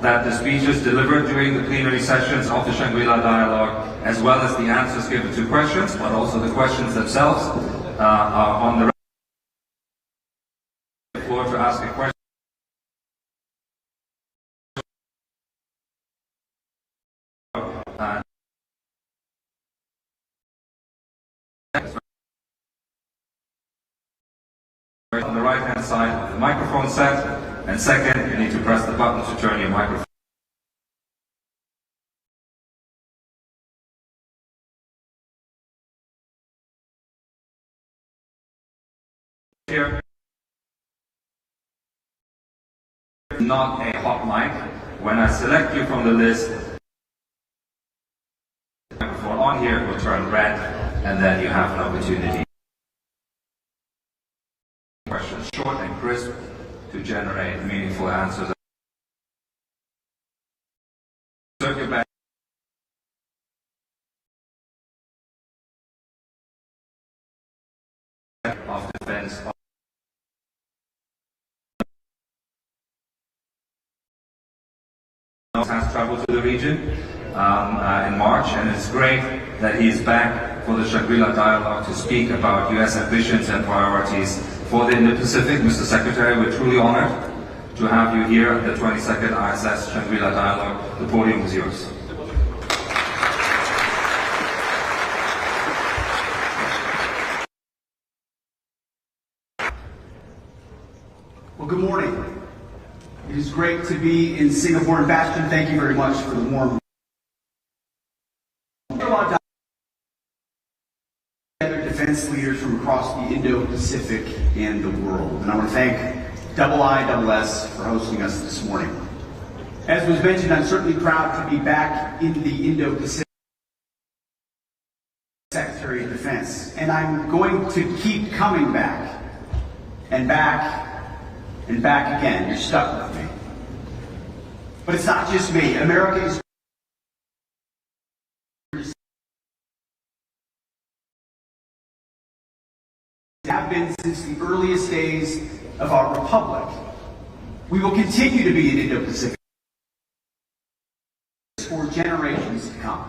that the speeches delivered during the plenary sessions of the Shangri-La dialogue, as well as the answers given to questions, but also the questions themselves, are on the floor to ask a question. On the right-hand side of the microphone set, and second, you need to press the button to turn your microphone. Here, not a hot mic. When I select you from the list, the microphone on here will turn red, and then you have an opportunity. Questions short and crisp to generate meaningful answers. Circuit back of defense has traveled to the region in March, and it's great that he is back for the Shangri-La dialogue to speak about U.S. ambitions and priorities for the Indo-Pacific. Mr. Secretary, we're truly honored to have you here at the 22nd ISS Shangri-La dialogue. The podium is yours. Well, good morning. It is great to be in Singapore. And Bastian, thank you very much for the warm defense leaders from across the Indo-Pacific and the world. And I want to thank IISS for hosting us this morning. As was mentioned, I'm certainly proud to be back in the Indo-Pacific Secretary of Defense. And I'm going to keep coming back and back and back again. You're stuck with me. But it's not just me. America is have been since the earliest days of our republic. We will continue to be an Indo-Pacific for generations to come.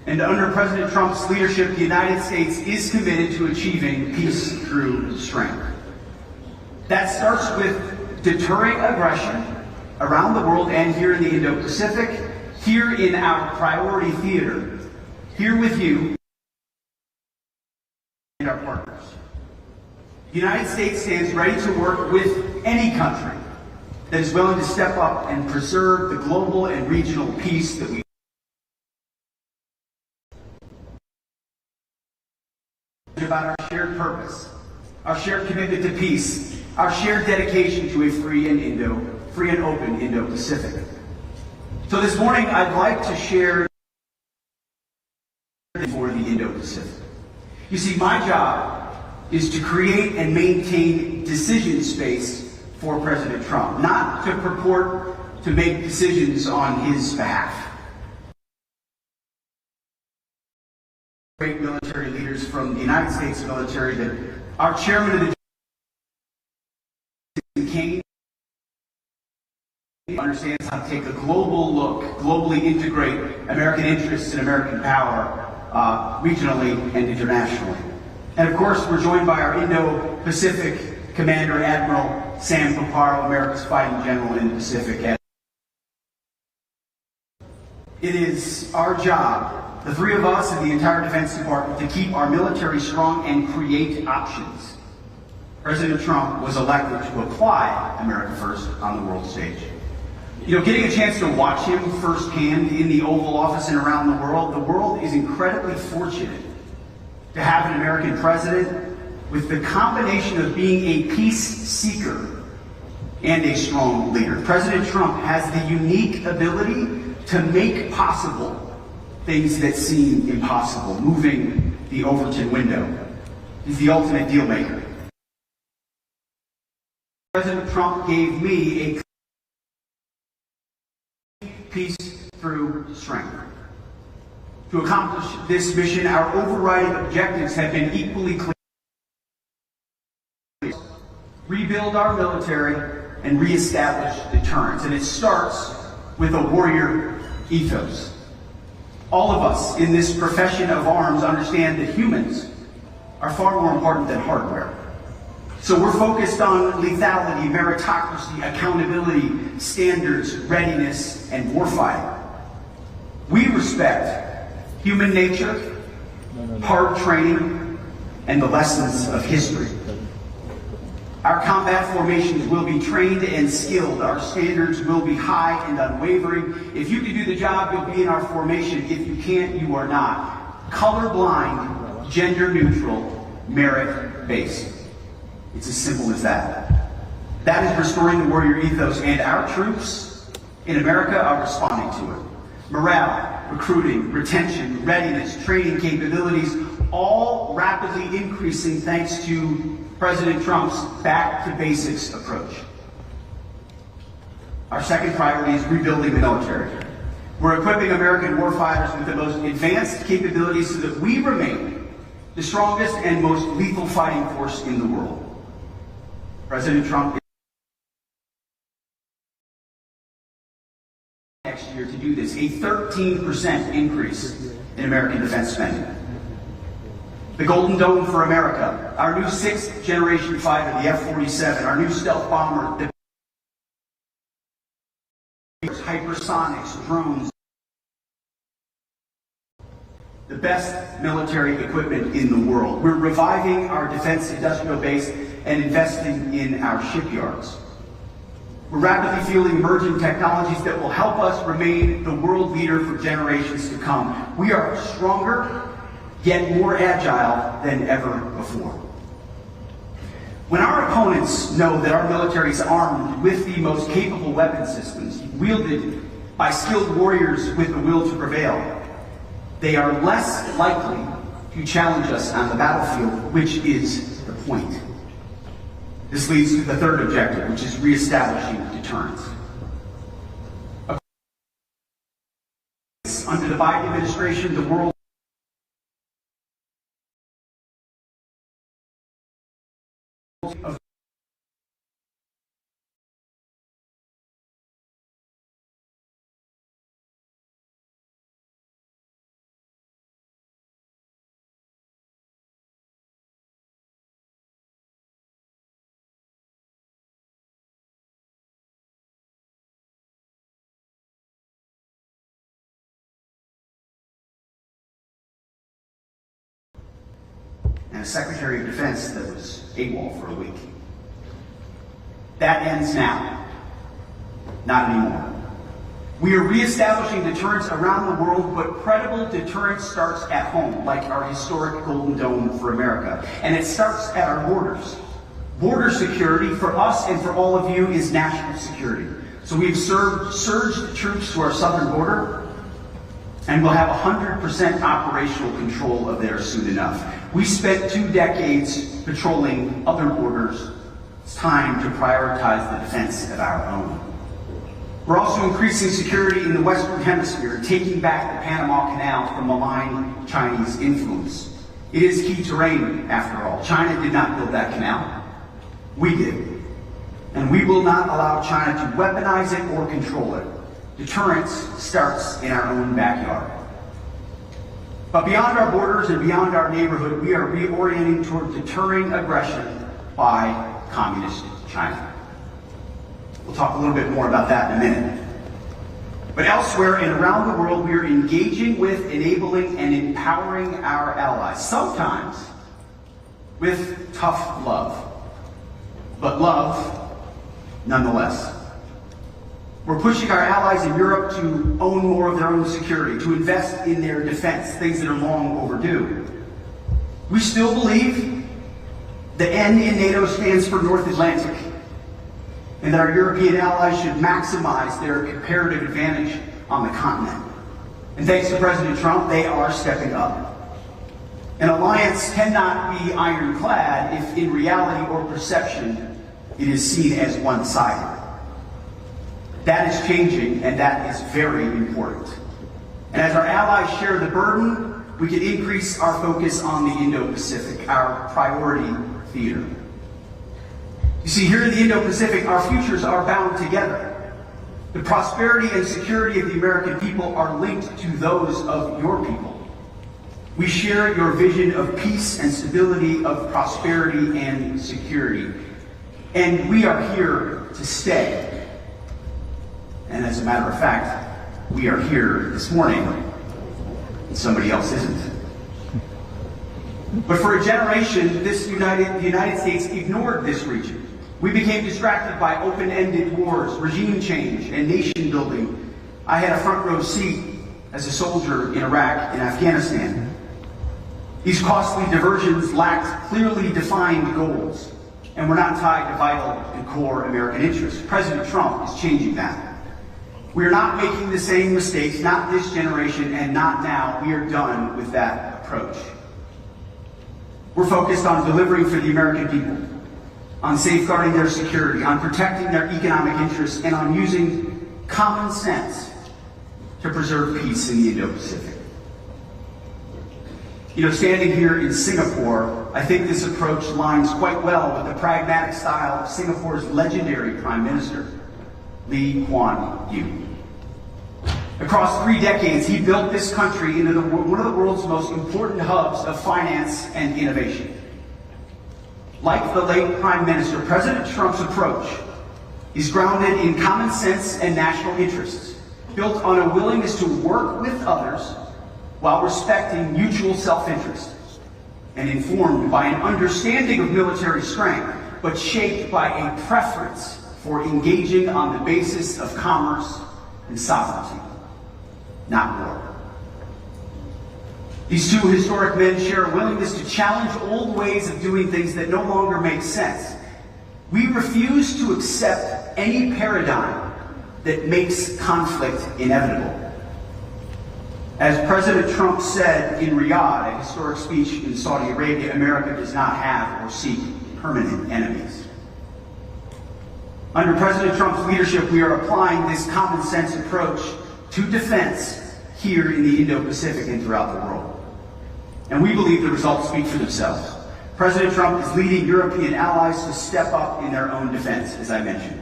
And under President Trump's leadership, the United States is committed to achieving peace through strength. That starts with deterring aggression around the world and here in the Indo-Pacific, here in our priority theater, here with you and our partners. The United States stands ready to work with any country that is willing to step up and preserve the global and regional peace that we about our shared purpose, our shared commitment to peace, our shared dedication to a free and open Indo-Pacific. So this morning, I'd like to share for the Indo-Pacific. You see, my job is to create and maintain decision space for President Trump, not to purport to make decisions on his behalf. Great military leaders from the United States military, that our chairman of the Kane understands how to take a global look, globally integrate American interests and American power regionally and internationally. And of course, we're joined by our Indo-Pacific Commander Admiral Sam Paparo, America's fighting general in the Pacific. It is our job, the three of us and the entire Defense Department, to keep our military strong and create options. President Trump was elected to apply America First on the world stage. You know, getting a chance to watch him firsthand in the Oval Office and around the world is incredibly fortunate to have an American president with the combination of being a peace seeker and a strong leader. President Trump has the unique ability to make possible things that seem impossible, moving the Overton window. He's the ultimate deal maker. President Trump gave me a peace through strength. To accomplish this mission, our overriding objectives have been equally clear. Rebuild our military and reestablish deterrence. And it starts with a warrior ethos. All of us in this profession of arms understand that humans are far more important than hardware. So we're focused on lethality, meritocracy, accountability, standards, readiness, and warfighting. We respect human nature, hard training, and the lessons of history. Our combat formations will be trained and skilled. Our standards will be high and unwavering. If you can do the job, you'll be in our formation. If you can't, you are not. Colorblind, gender-neutral, merit-based. It's as simple as that. That is restoring the warrior ethos, and our troops in America are responding to it. Morale, recruiting, retention, readiness, training capabilities, all rapidly increasing thanks to President Trump's back-to-basics approach. Our second priority is rebuilding the military. We're equipping American warfighters with the most advanced capabilities so that we remain the strongest and most lethal fighting force in the world. President Trump next year to do this, a 13% increase in American defense spending. The Golden Dome for America, our new 6th generation fighter, the F-47, our new stealth bomber, the hypersonics, drones, the best military equipment in the world. We're reviving our defense industrial base and investing in our shipyards. We're rapidly fueling emerging technologies that will help us remain the world leader for generations to come. We are stronger, yet more agile than ever before. When our opponents know that our military is armed with the most capable weapon systems, wielded by skilled warriors with the will to prevail, they are less likely to challenge us on the battlefield, which is the point. This leads to the third objective, which is reestablishing deterrence. Under the Biden administration, the world of and a Secretary of Defense that was AWOL for a week. That ends now. Not anymore. We are reestablishing deterrence around the world, but credible deterrence starts at home, like our historic Golden Dome for America. And it starts at our borders. Border security for us and for all of you is national security. So we've surged troops to our southern border, and we'll have 100% operational control of theirs soon enough. We spent 2 decades patrolling other borders. It's time to prioritize the defense of our own. We're also increasing security in the Western Hemisphere, taking back the Panama Canal from malign Chinese influence. It is key terrain, after all. China did not build that canal. We did. And we will not allow China to weaponize it or control it. Deterrence starts in our own backyard. But beyond our borders and beyond our neighborhood, we are reorienting toward deterring aggression by communist China. We'll talk a little bit more about that in a minute. But elsewhere and around the world, we are engaging with, enabling, and empowering our allies, sometimes with tough love, but love nonetheless. We're pushing our allies in Europe to own more of their own security, to invest in their defense, things that are long overdue. We still believe the N in NATO stands for North Atlantic, and that our European allies should maximize their comparative advantage on the continent. And thanks to President Trump, they are stepping up. An alliance cannot be ironclad if in reality or perception it is seen as one-sided. That is changing, and that is very important. And as our allies share the burden, we can increase our focus on the Indo-Pacific, our priority theater. You see, here in the Indo-Pacific, our futures are bound together. The prosperity and security of the American people are linked to those of your people. We share your vision of peace and stability, of prosperity and security. And we are here to stay. And as a matter of fact, we are here this morning, and somebody else isn't. But for a generation, the United States ignored this region. We became distracted by open-ended wars, regime change, and nation building. I had a front row seat as a soldier in Iraq and Afghanistan. These costly diversions lacked clearly defined goals and were not tied to vital and core American interests. President Trump is changing that. We are not making the same mistakes, not this generation and not now. We are done with that approach. We're focused on delivering for the American people, on safeguarding their security, on protecting their economic interests, and on using common sense to preserve peace in the Indo-Pacific. You know, standing here in Singapore, I think this approach lines quite well with the pragmatic style of Singapore's legendary Prime Minister, Lee Kuan Yew. Across 3 decades, he built this country into one of the world's most important hubs of finance and innovation. Like the late Prime Minister, President Trump's approach is grounded in common sense and national interests, built on a willingness to work with others while respecting mutual self-interest, and informed by an understanding of military strength, but shaped by a preference for engaging on the basis of commerce and sovereignty, not war. These two historic men share a willingness to challenge old ways of doing things that no longer make sense. We refuse to accept any paradigm that makes conflict inevitable. As President Trump said in Riyadh, a historic speech in Saudi Arabia, America does not have or seek permanent enemies. Under President Trump's leadership, we are applying this common sense approach to defense here in the Indo-Pacific and throughout the world. And we believe the results speak for themselves. President Trump is leading European allies to step up in their own defense, as I mentioned.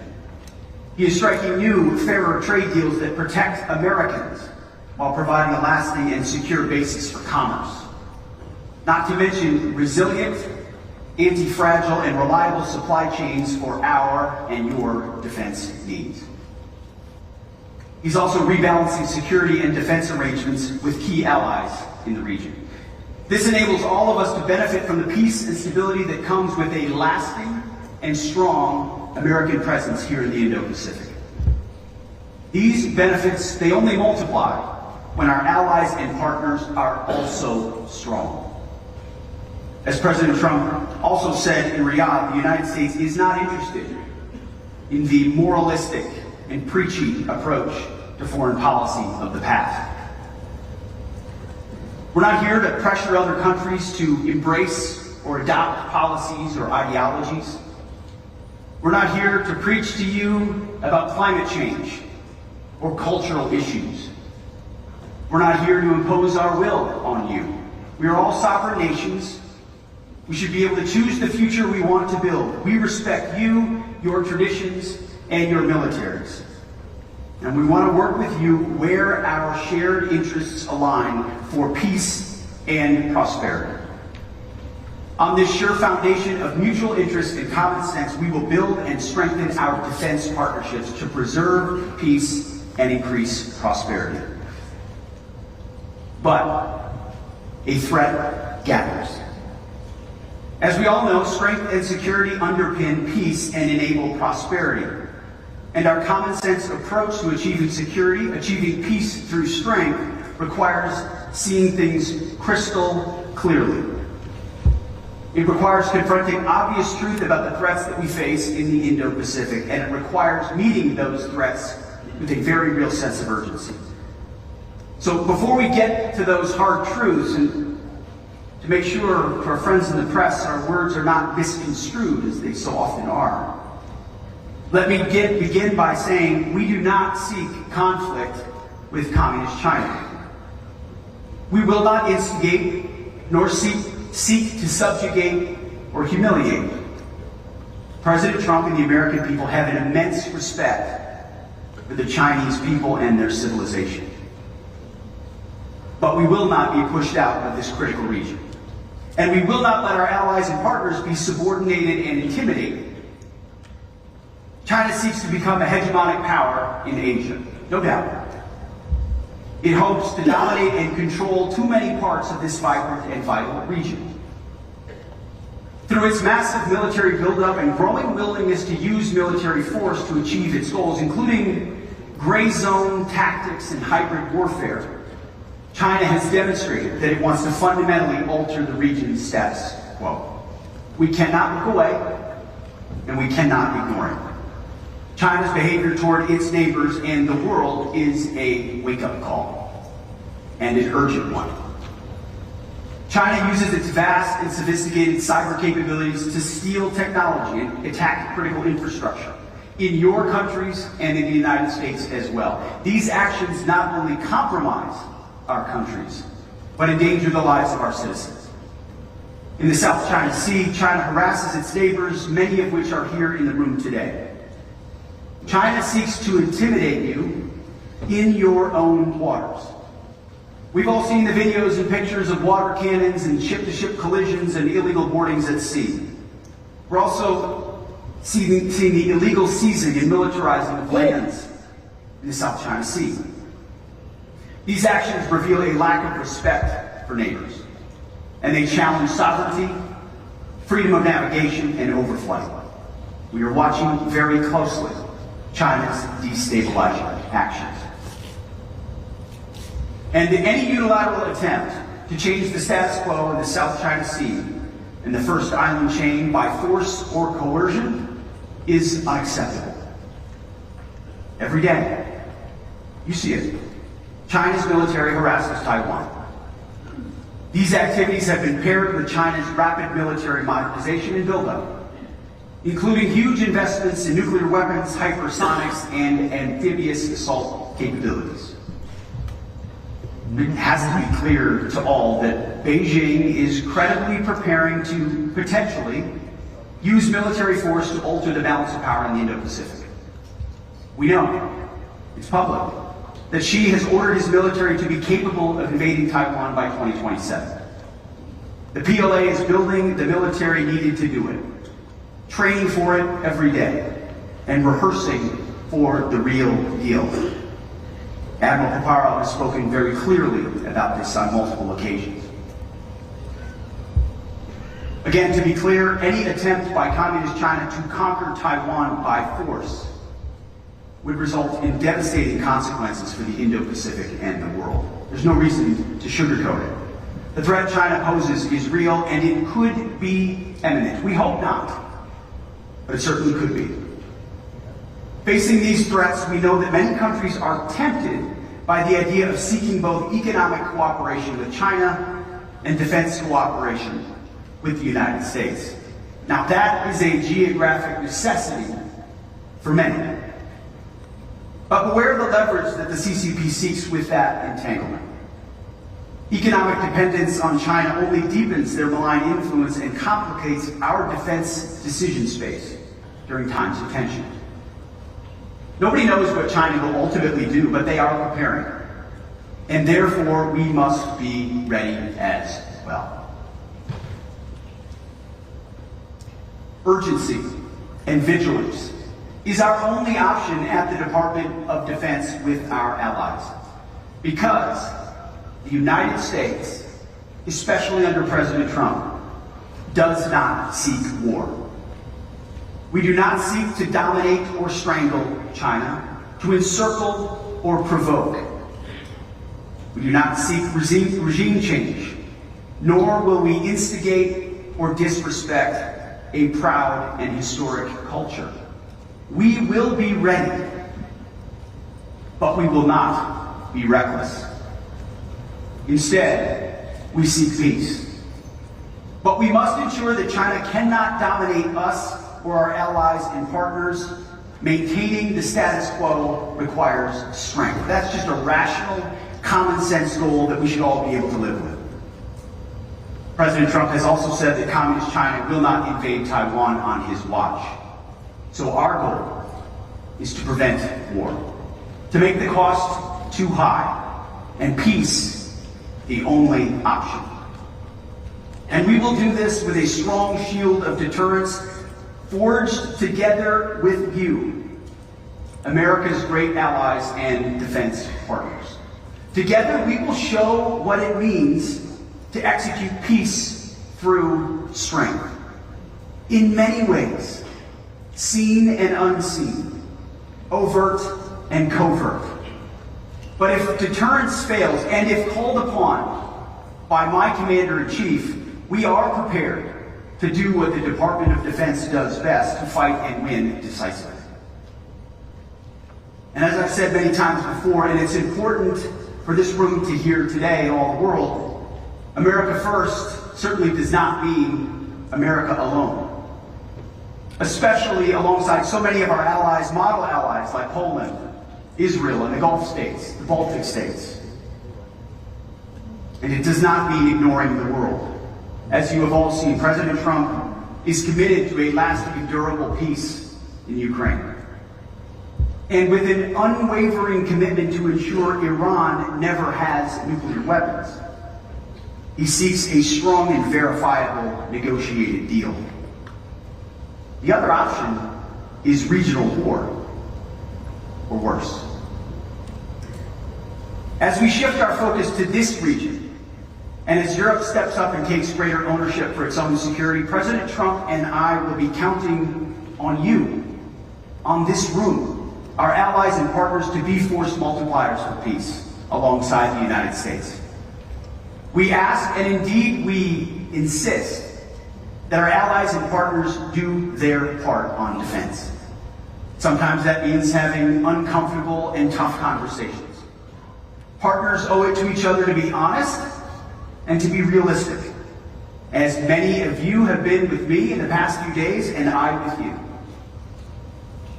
He is striking new, fairer trade deals that protect Americans while providing a lasting and secure basis for commerce. Not to mention resilient, anti-fragile, and reliable supply chains for our and your defense needs. He's also rebalancing security and defense arrangements with key allies in the region. This enables all of us to benefit from the peace and stability that comes with a lasting and strong American presence here in the Indo-Pacific. These benefits, they only multiply when our allies and partners are also strong. As President Trump also said in Riyadh, the United States is not interested in the moralistic and preachy approach to foreign policy of the past. We're not here to pressure other countries to embrace or adopt policies or ideologies. We're not here to preach to you about climate change or cultural issues. We're not here to impose our will on you. We are all sovereign nations. We should be able to choose the future we want to build. We respect you, your traditions, and your militaries. And we want to work with you where our shared interests align for peace and prosperity. On this sure foundation of mutual interest and common sense, we will build and strengthen our defense partnerships to preserve peace and increase prosperity. But a threat gathers. As we all know, strength and security underpin peace and enable prosperity. And our common sense approach to achieving security, achieving peace through strength, requires seeing things crystal clearly. It requires confronting obvious truth about the threats that we face in the Indo-Pacific, and it requires meeting those threats with a very real sense of urgency. So before we get to those hard truths, and to make sure for our friends in the press our words are not misconstrued as they so often are, let me begin by saying we do not seek conflict with Communist China. We will not instigate nor seek to subjugate or humiliate. President Trump and the American people have an immense respect for the Chinese people and their civilization. But we will not be pushed out of this critical region. And we will not let our allies and partners be subordinated and intimidated. China seeks to become a hegemonic power in Asia, no doubt. It hopes to dominate and control too many parts of this vibrant and vital region. Through its massive military buildup and growing willingness to use military force to achieve its goals, including gray zone tactics and hybrid warfare, China has demonstrated that it wants to fundamentally alter the region's status quo. We cannot look away, and we cannot ignore it. China's behavior toward its neighbors and the world is a wake-up call, and an urgent one. China uses its vast and sophisticated cyber capabilities to steal technology and attack critical infrastructure in your countries and in the United States as well. These actions not only compromise our countries, but endanger the lives of our citizens. In the South China Sea, China harasses its neighbors, many of which are here in the room today. China seeks to intimidate you in your own waters. We've all seen the videos and pictures of water cannons and ship-to-ship collisions and illegal boardings at sea. We're also seeing the illegal seizing and militarizing of lands in the South China Sea. These actions reveal a lack of respect for neighbors, and they challenge sovereignty, freedom of navigation, and overflight. We are watching very closely China's destabilizing actions. And any unilateral attempt to change the status quo in the South China Sea and the first island chain by force or coercion is unacceptable. Every day, you see it. China's military harasses Taiwan. These activities have been paired with China's rapid military modernization and buildup, including huge investments in nuclear weapons, hypersonics, and amphibious assault capabilities. It has to be clear to all that Beijing is credibly preparing to potentially use military force to alter the balance of power in the Indo-Pacific. We know, it's public, that Xi has ordered his military to be capable of invading Taiwan by 2027. The PLA is building the military needed to do it, training for it every day, and rehearsing for the real deal. Admiral Paparo has spoken very clearly about this on multiple occasions. Again, to be clear, any attempt by Communist China to conquer Taiwan by force would result in devastating consequences for the Indo-Pacific and the world. There's no reason to sugarcoat it. The threat China poses is real, and it could be imminent. We hope not, but it certainly could be. Facing these threats, we know that many countries are tempted by the idea of seeking both economic cooperation with China and defense cooperation with the United States. Now, that is a geographic necessity for many. But beware of the leverage that the CCP seeks with that entanglement. Economic dependence on China only deepens their malign influence and complicates our defense decision space during times of tension. Nobody knows what China will ultimately do, but they are preparing. And therefore, we must be ready as well. Urgency and vigilance is our only option at the Department of Defense with our allies. Because the United States, especially under President Trump, does not seek war. We do not seek to dominate or strangle China, to encircle or provoke. We do not seek regime change, nor will we instigate or disrespect a proud and historic culture. We will be ready, but we will not be reckless. Instead, we seek peace. But we must ensure that China cannot dominate us or our allies and partners. Maintaining the status quo requires strength. That's just a rational, common sense goal that we should all be able to live with. President Trump has also said that Communist China will not invade Taiwan on his watch. So our goal is to prevent war, to make the cost too high, and peace the only option. And we will do this with a strong shield of deterrence forged together with you, America's great allies and defense partners. Together we will show what it means to execute peace through strength. In many ways, seen and unseen, overt and covert. But if deterrence fails, and if called upon by my Commander-in-Chief, we are prepared to do what the Department of Defense does best, to fight and win decisively. And as I've said many times before, and it's important for this room to hear today and all the world, America first certainly does not mean America alone. Especially alongside so many of our allies, model allies like Poland, Israel, and the Gulf states, the Baltic states. And it does not mean ignoring the world. As you have all seen, President Trump is committed to a lasting, durable peace in Ukraine. And with an unwavering commitment to ensure Iran never has nuclear weapons, he seeks a strong and verifiable negotiated deal. The other option is regional war, or worse. As we shift our focus to this region, and as Europe steps up and takes greater ownership for its own security, President Trump and I will be counting on you, on this room, our allies and partners, to be force multipliers for peace alongside the United States. We ask, and indeed we insist, that our allies and partners do their part on defense. Sometimes that means having uncomfortable and tough conversations. Partners owe it to each other to be honest and to be realistic, as many of you have been with me in the past few days, and I with you.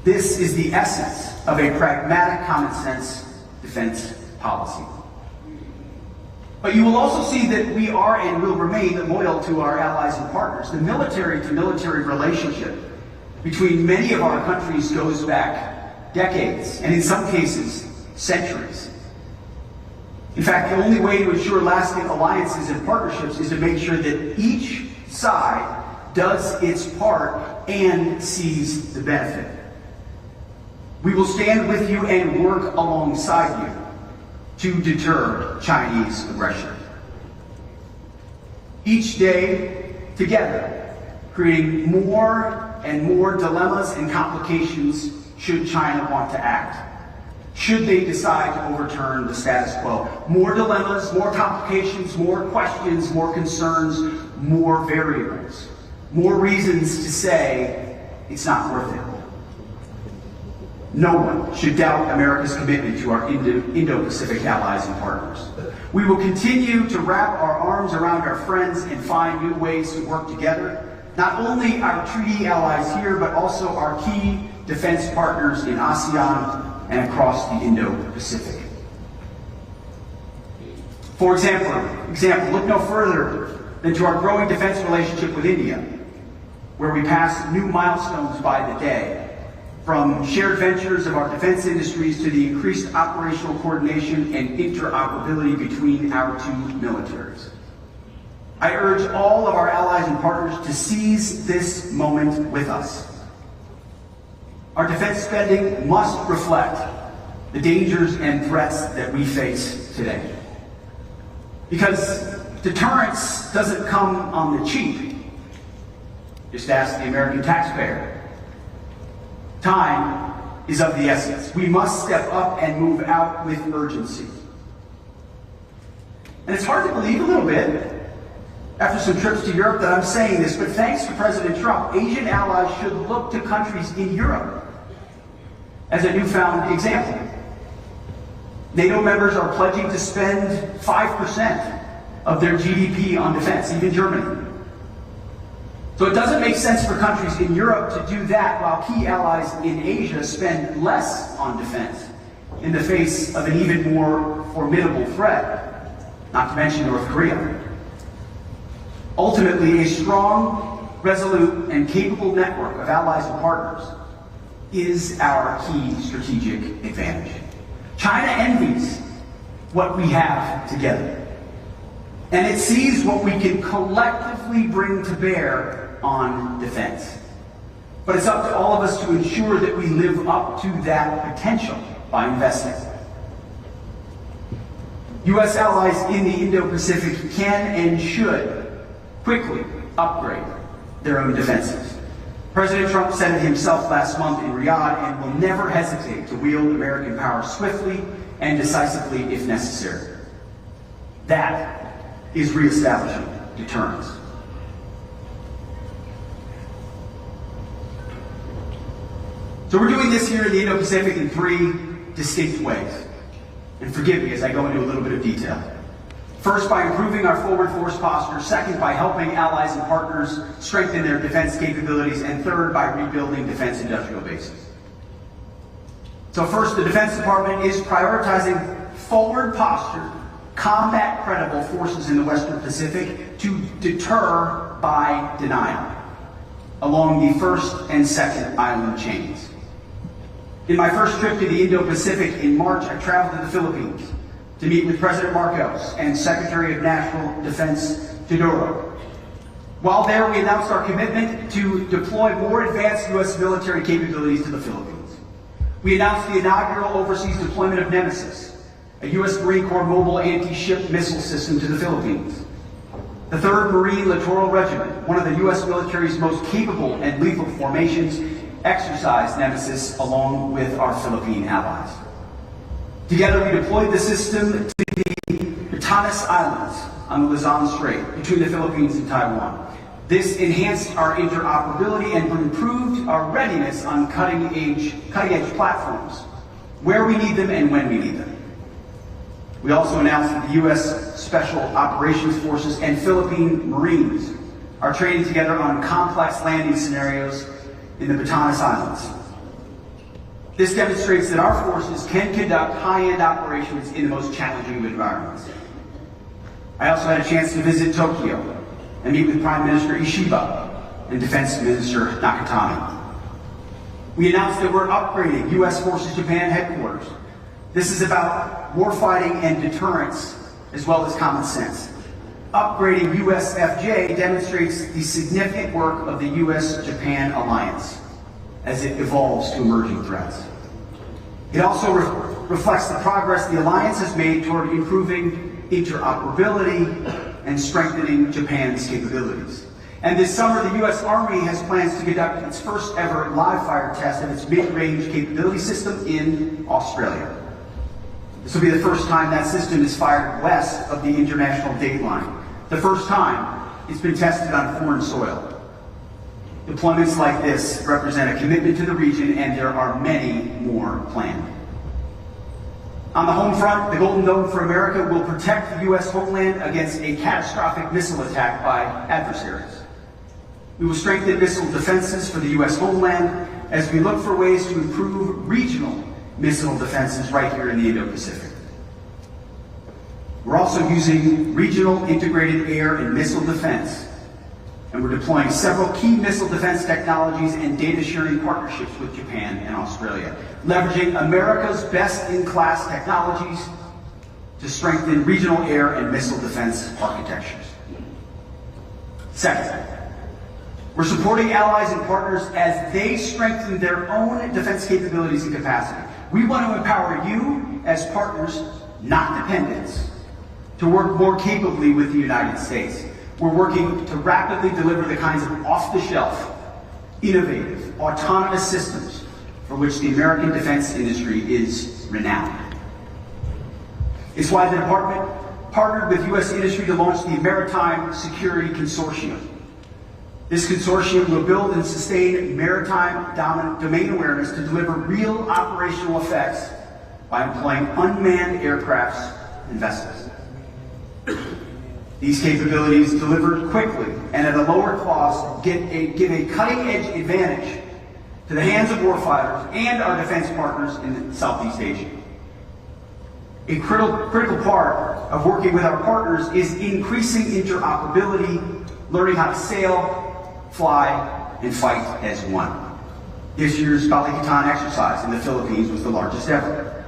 This is the essence of a pragmatic, common-sense defense policy. But you will also see that we are and will remain loyal to our allies and partners. The military-to-military relationship between many of our countries goes back decades, and in some cases, centuries. In fact, the only way to ensure lasting alliances and partnerships is to make sure that each side does its part and sees the benefit. We will stand with you and work alongside you to deter Chinese aggression. Each day, together, creating more and more dilemmas and complications should China want to act. Should they decide to overturn the status quo. More dilemmas, more complications, more questions, more concerns, more variables. More reasons to say it's not worth it. No one should doubt America's commitment to our Indo-Pacific allies and partners. We will continue to wrap our arms around our friends and find new ways to work together. Not only our treaty allies here, but also our key defense partners in ASEAN and across the Indo-Pacific. For example, look no further than to our growing defense relationship with India, where we pass new milestones by the day, from shared ventures of our defense industries to the increased operational coordination and interoperability between our two militaries. I urge all of our allies and partners to seize this moment with us. Our defense spending must reflect the dangers and threats that we face today. Because deterrence doesn't come on the cheap. Just ask the American taxpayer. Time is of the essence. We must step up and move out with urgency. And it's hard to believe a little bit, after some trips to Europe, that I'm saying this, but thanks to President Trump, Asian allies should look to countries in Europe as a newfound example. NATO members are pledging to spend 5% of their GDP on defense, even Germany. So it doesn't make sense for countries in Europe to do that while key allies in Asia spend less on defense in the face of an even more formidable threat, not to mention North Korea. Ultimately, a strong, resolute, and capable network of allies and partners is our key strategic advantage. China envies what we have together, and it sees what we can collectively bring to bear on defense. But it's up to all of us to ensure that we live up to that potential by investing. U.S. allies in the Indo-Pacific can and should quickly upgrade their own defenses. President Trump said it himself last month in Riyadh and will never hesitate to wield American power swiftly and decisively if necessary. That is reestablishing deterrence. So we're doing this here in the Indo-Pacific in three distinct ways. And forgive me as I go into a little bit of detail. First, by improving our forward force posture. Second, by helping allies and partners strengthen their defense capabilities. And third, by rebuilding defense industrial bases. So first, the Defense Department is prioritizing forward posture, combat-credible forces in the Western Pacific to deter by denial along the first and second island chains. In my first trip to the Indo-Pacific in March, I traveled to the Philippines to meet with President Marcos and Secretary of National Defense Teodoro. While there, we announced our commitment to deploy more advanced U.S. military capabilities to the Philippines. We announced the inaugural overseas deployment of Nemesis, a U.S. Marine Corps mobile anti-ship missile system to the Philippines. The 3rd Marine Littoral Regiment, one of the U.S. military's most capable and lethal formations, exercised Nemesis along with our Philippine allies. Together, we deployed the system to the Batanes Islands on the Luzon Strait between the Philippines and Taiwan. This enhanced our interoperability and improved our readiness on cutting-edge platforms, where we need them and when we need them. We also announced that the U.S. Special Operations Forces and Philippine Marines are training together on complex landing scenarios in the Batanes Islands. This demonstrates that our forces can conduct high-end operations in the most challenging of environments. I also had a chance to visit Tokyo and meet with Prime Minister Ishiba and Defense Minister Nakatani. We announced that we're upgrading U.S. Forces Japan headquarters. This is about warfighting and deterrence, as well as common sense. Upgrading USFJ demonstrates the significant work of the U.S.-Japan alliance as it evolves to emerging threats. It also reflects the progress the alliance has made toward improving interoperability and strengthening Japan's capabilities. And this summer, the U.S. Army has plans to conduct its first ever live-fire test of its mid-range capability system in Australia. This will be the first time that system is fired west of the international date line. The first time it's been tested on foreign soil. Deployments like this represent a commitment to the region, and there are many more planned. On the home front, the Golden Dome for America will protect the U.S. homeland against a catastrophic missile attack by adversaries. We will strengthen missile defenses for the U.S. homeland as we look for ways to improve regional missile defenses right here in the Indo-Pacific. We're also using regional integrated air and missile defense, and we're deploying several key missile defense technologies and data sharing partnerships with Japan and Australia, leveraging America's best-in-class technologies to strengthen regional air and missile defense architectures. Second, we're supporting allies and partners as they strengthen their own defense capabilities and capacity. We want to empower you as partners, not dependents, to work more capably with the United States. We're working to rapidly deliver the kinds of off-the-shelf, innovative, autonomous systems for which the American defense industry is renowned. It's why the department partnered with U.S. industry to launch the Maritime Security Consortium. This consortium will build and sustain maritime domain awareness to deliver real operational effects by employing unmanned aircrafts and vessels. These capabilities, delivered quickly and at a lower cost, give a cutting-edge advantage to the hands of warfighters and our defense partners in Southeast Asia. A critical part of working with our partners is increasing interoperability, learning how to sail, fly, and fight as one. This year's Balikatan exercise in the Philippines was the largest ever.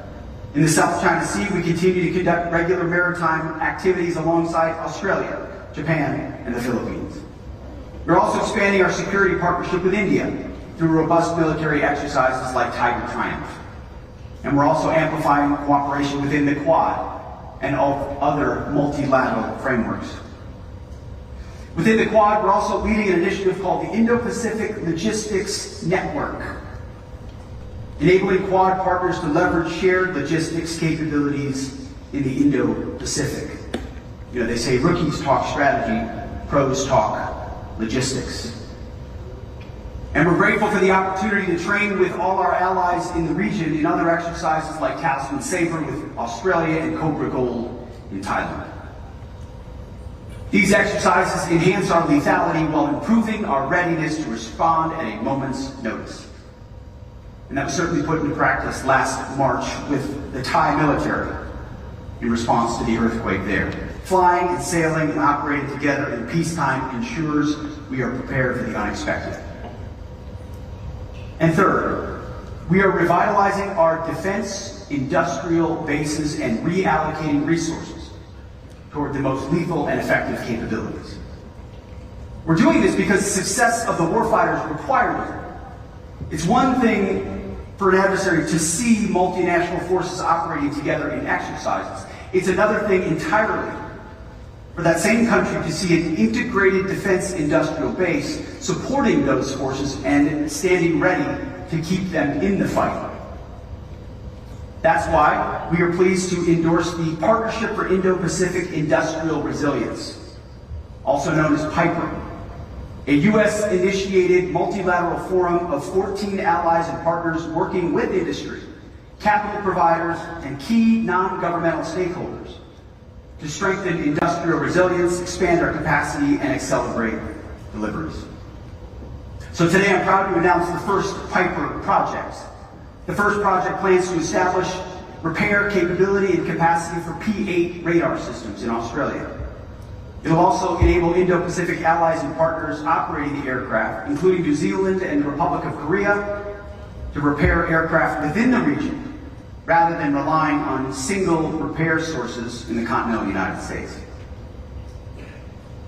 In the South China Sea, we continue to conduct regular maritime activities alongside Australia, Japan, and the Philippines. We're also expanding our security partnership with India through robust military exercises like Tiger Triumph. And we're also amplifying cooperation within the Quad and other multilateral frameworks. Within the Quad, we're also leading an initiative called the Indo-Pacific Logistics Network, enabling Quad partners to leverage shared logistics capabilities in the Indo-Pacific. You know, they say rookies talk strategy, pros talk logistics. And we're grateful for the opportunity to train with all our allies in the region in other exercises like Talisman Sabre with Australia and Cobra Gold in Thailand. These exercises enhance our lethality while improving our readiness to respond at a moment's notice. And that was certainly put into practice last March with the Thai military in response to the earthquake there. Flying and sailing and operating together in peacetime ensures we are prepared for the unexpected. And third, we are revitalizing our defense industrial bases and reallocating resources toward the most lethal and effective capabilities. We're doing this because the success of the warfighters requires it. It's one thing for an adversary to see multinational forces operating together in exercises. It's another thing entirely for that same country to see an integrated defense industrial base supporting those forces and standing ready to keep them in the fight. That's why we are pleased to endorse the Partnership for Indo-Pacific Industrial Resilience, also known as PIPER, a U.S.-initiated multilateral forum of 14 allies and partners working with industry, capital providers, and key non-governmental stakeholders to strengthen industrial resilience, expand our capacity, and accelerate deliveries. So today I'm proud to announce the first PIPER project. The first project plans to establish repair capability and capacity for P-8 radar systems in Australia. It'll also enable Indo-Pacific allies and partners operating the aircraft, including New Zealand and the Republic of Korea, to repair aircraft within the region rather than relying on single repair sources in the continental United States.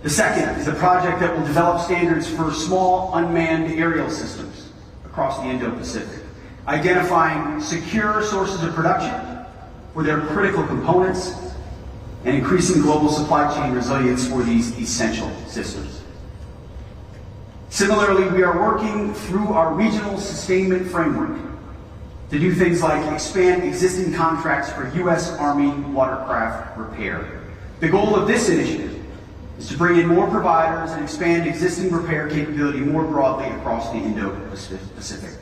The second is a project that will develop standards for small unmanned aerial systems across the Indo-Pacific, identifying secure sources of production for their critical components and increasing global supply chain resilience for these essential systems. Similarly, we are working through our regional sustainment framework to do things like expand existing contracts for U.S. Army watercraft repair. The goal of this initiative is to bring in more providers and expand existing repair capability more broadly across the Indo-Pacific.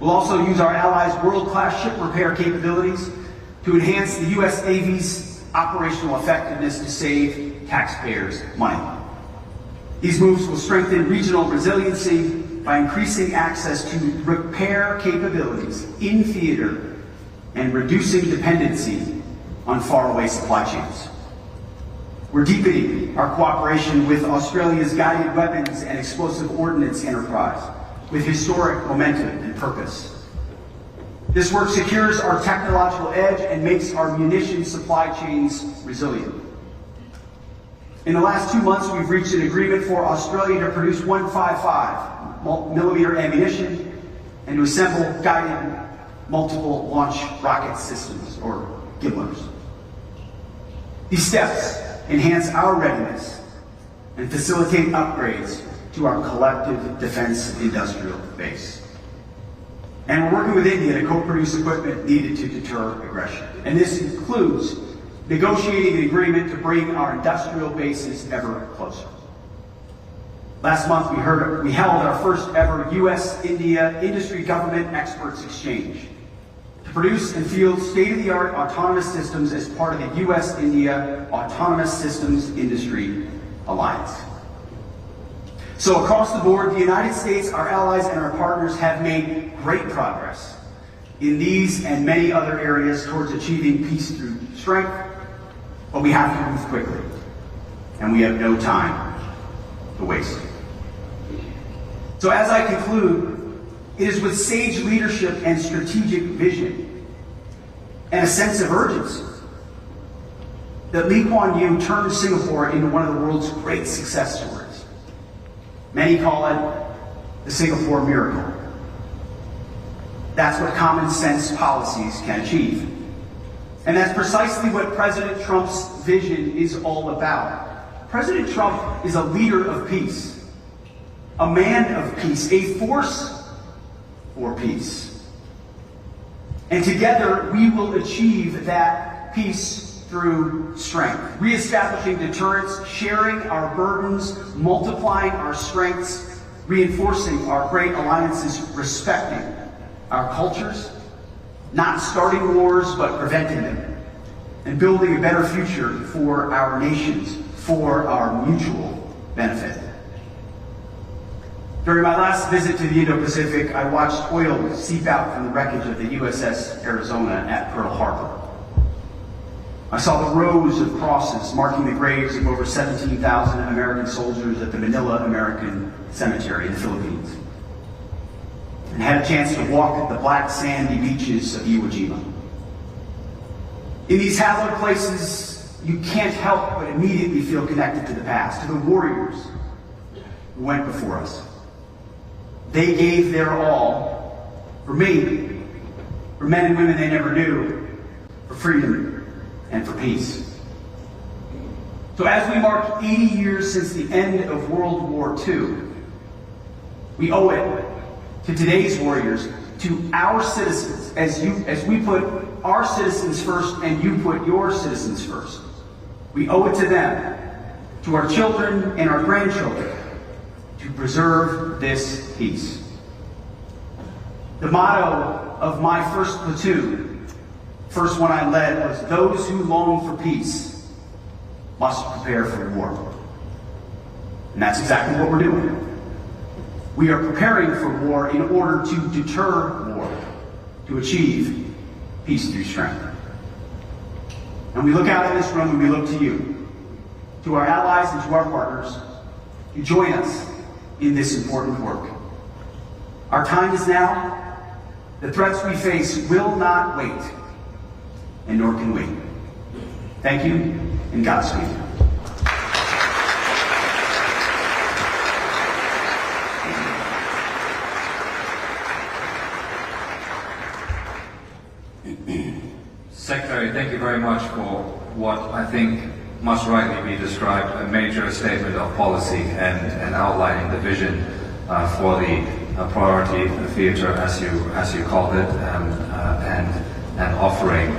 We'll also use our allies' world-class ship repair capabilities to enhance the U.S. Navy's operational effectiveness to save taxpayers money. These moves will strengthen regional resiliency by increasing access to repair capabilities in theater and reducing dependency on faraway supply chains. We're deepening our cooperation with Australia's guided weapons and explosive ordnance enterprise with historic momentum and purpose. This work secures our technological edge and makes our munitions supply chains resilient. In the last 2 months, we've reached an agreement for Australia to produce 155mm ammunition and to assemble guided multiple launch rocket systems, or GIMLRs. These steps enhance our readiness and facilitate upgrades to our collective defense industrial base. And we're working with India to co-produce equipment needed to deter aggression. And this includes negotiating an agreement to bring our industrial bases ever closer. Last month, we held our first ever U.S.-India industry government experts exchange to produce and field state-of-the-art autonomous systems as part of the U.S.-India Autonomous Systems Industry Alliance. So across the board, the United States, our allies, and our partners have made great progress in these and many other areas towards achieving peace through strength, but we have to move quickly, and we have no time to waste. So as I conclude, it is with sage leadership and strategic vision and a sense of urgency that Lee Kuan Yew turned Singapore into one of the world's great success stories. Many call it the Singapore miracle. That's what common sense policies can achieve. And that's precisely what President Trump's vision is all about. President Trump is a leader of peace, a man of peace, a force for peace. And together we will achieve that peace through strength, reestablishing deterrence, sharing our burdens, multiplying our strengths, reinforcing our great alliances, respecting our cultures, not starting wars but preventing them, and building a better future for our nations, for our mutual benefit. During my last visit to the Indo-Pacific, I watched oil seep out from the wreckage of the USS Arizona at Pearl Harbor. I saw the rows of crosses marking the graves of over 17,000 American soldiers at the Manila American Cemetery in the Philippines, and had a chance to walk the black sandy beaches of Iwo Jima. In these hallowed places, you can't help but immediately feel connected to the past, to the warriors who went before us. They gave their all for me, for men and women they never knew, for freedom and for peace. So as we mark 80 years since the end of World War II, we owe it to today's warriors, to our citizens, as we put our citizens first and you put your citizens first. We owe it to them, to our children and our grandchildren, to preserve this peace. The motto of my first platoon, first one I led, was those who long for peace must prepare for war. And that's exactly what we're doing. We are preparing for war in order to deter war, to achieve peace through strength. And we look out in this room and we look to you, to our allies and to our partners, to join us in this important work. Our time is now. The threats we face will not wait, and nor can we. Thank you, and Godspeed. Secretary, thank you very much for what I think must rightly be described a major statement of policy and outlining the vision for the priority theater, as you called it, and offering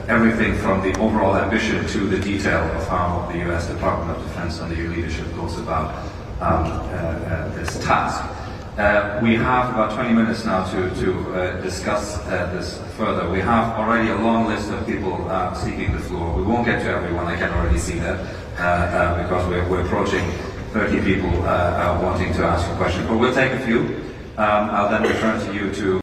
everything from the overall ambition to the detail of how the U.S. Department of Defense under your leadership goes about this task. We have about 20 minutes now to discuss this further. We have already a long list of people seeking the floor. We won't get to everyone, I can already see that, because we're approaching 30 people wanting to ask a question. But we'll take a few. I'll then return to you to